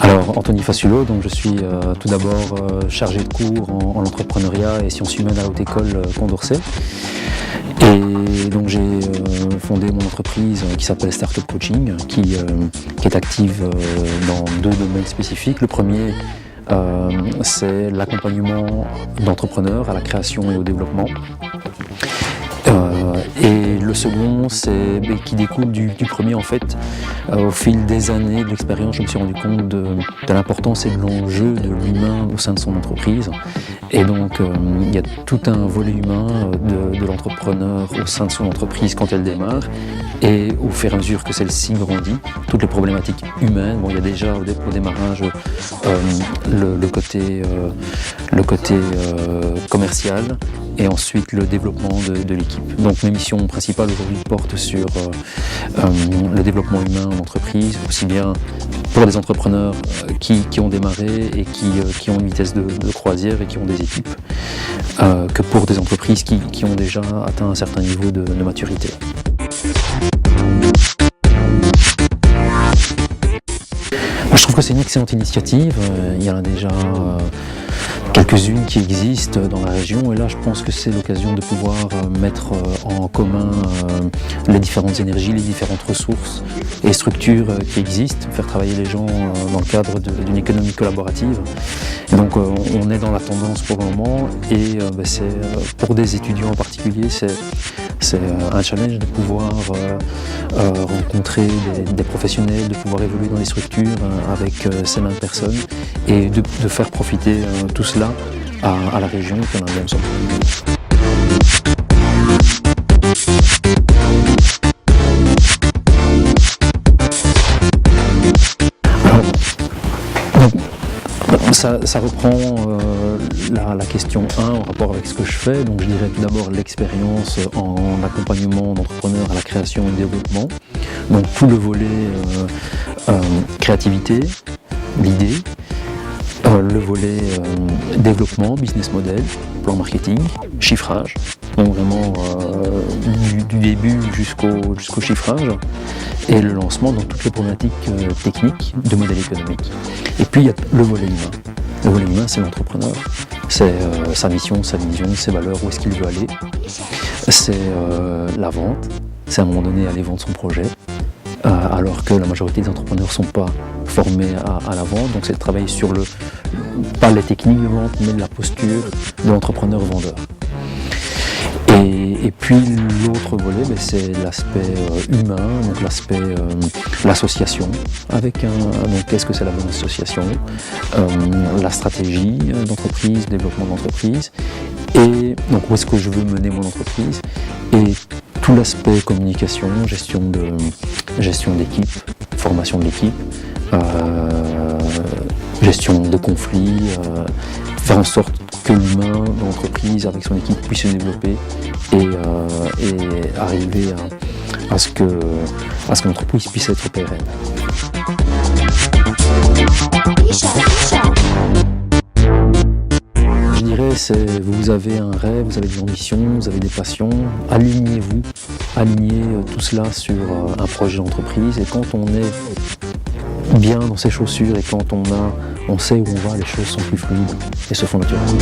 Alors, Anthony Fassulot, donc je suis tout d'abord chargé de cours en entrepreneuriat et sciences humaines à la Haute École Condorcet. Et donc j'ai fondé mon entreprise qui s'appelle Startup Coaching, qui est active dans deux domaines spécifiques. Le premier, c'est l'accompagnement d'entrepreneurs à la création et au développement. Et le second, c'est qui découle du premier en fait. Au fil des années de l'expérience, je me suis rendu compte de l'importance et de l'enjeu de l'humain au sein de son entreprise. Et donc, il y a tout un volet humain de l'entrepreneur au sein de son entreprise quand elle démarre. Et au fur et à mesure que celle-ci grandit, toutes les problématiques humaines, bon, il y a déjà au démarrage le côté commercial et ensuite le développement de l'équipe. Donc mes missions principales aujourd'hui portent sur le développement humain en entreprise, aussi bien pour des entrepreneurs qui ont démarré et qui ont une vitesse de croisière et qui ont des équipes, que pour des entreprises qui ont déjà atteint un certain niveau de maturité. Je trouve que c'est une excellente initiative. Il y en a déjà quelques-unes qui existent dans la région et là je pense que c'est l'occasion de pouvoir mettre en commun les différentes énergies, les différentes ressources et structures qui existent, faire travailler les gens dans le cadre d'une économie collaborative. Et donc on est dans la tendance pour le moment et c'est pour des étudiants en particulier, c'est un challenge de pouvoir rencontrer des professionnels, de pouvoir évoluer dans les structures avec ces mêmes personnes et de faire profiter tout cela à la région et qu'on a bien besoin. Ça reprend la question 1 en rapport avec ce que je fais. Donc je dirais tout d'abord l'expérience en accompagnement d'entrepreneurs à la création et au développement. Donc tout le volet créativité, l'idée, le volet développement, business model, plan marketing, chiffrage. Donc vraiment du début jusqu'au chiffrage et le lancement dans toutes les problématiques techniques de modèle économique. Et puis il y a le volet humain. Le volet humain, c'est l'entrepreneur. C'est sa mission, sa vision, ses valeurs, où est-ce qu'il veut aller. C'est la vente. C'est à un moment donné aller vendre son projet. Alors que la majorité des entrepreneurs ne sont pas formés à la vente. Donc c'est de travailler sur pas les techniques de vente, mais la posture de l'entrepreneur-vendeur. Et puis l'autre volet, c'est l'aspect humain, donc l'aspect l'association, avec donc qu'est-ce que c'est la bonne association, la stratégie d'entreprise, développement d'entreprise, et donc où est-ce que je veux mener mon entreprise, et tout l'aspect communication, gestion d'équipe, formation de l'équipe, gestion de conflits, faire en sorte que l'humain dans l'entreprise avec son équipe puisse se développer et arriver à ce que l'entreprise puisse être pérenne. Je dirais, vous avez un rêve, vous avez des ambitions, vous avez des passions, alignez tout cela sur un projet d'entreprise et quand on est bien dans ses chaussures et quand on sait où on va, les choses sont plus fluides et se font naturellement.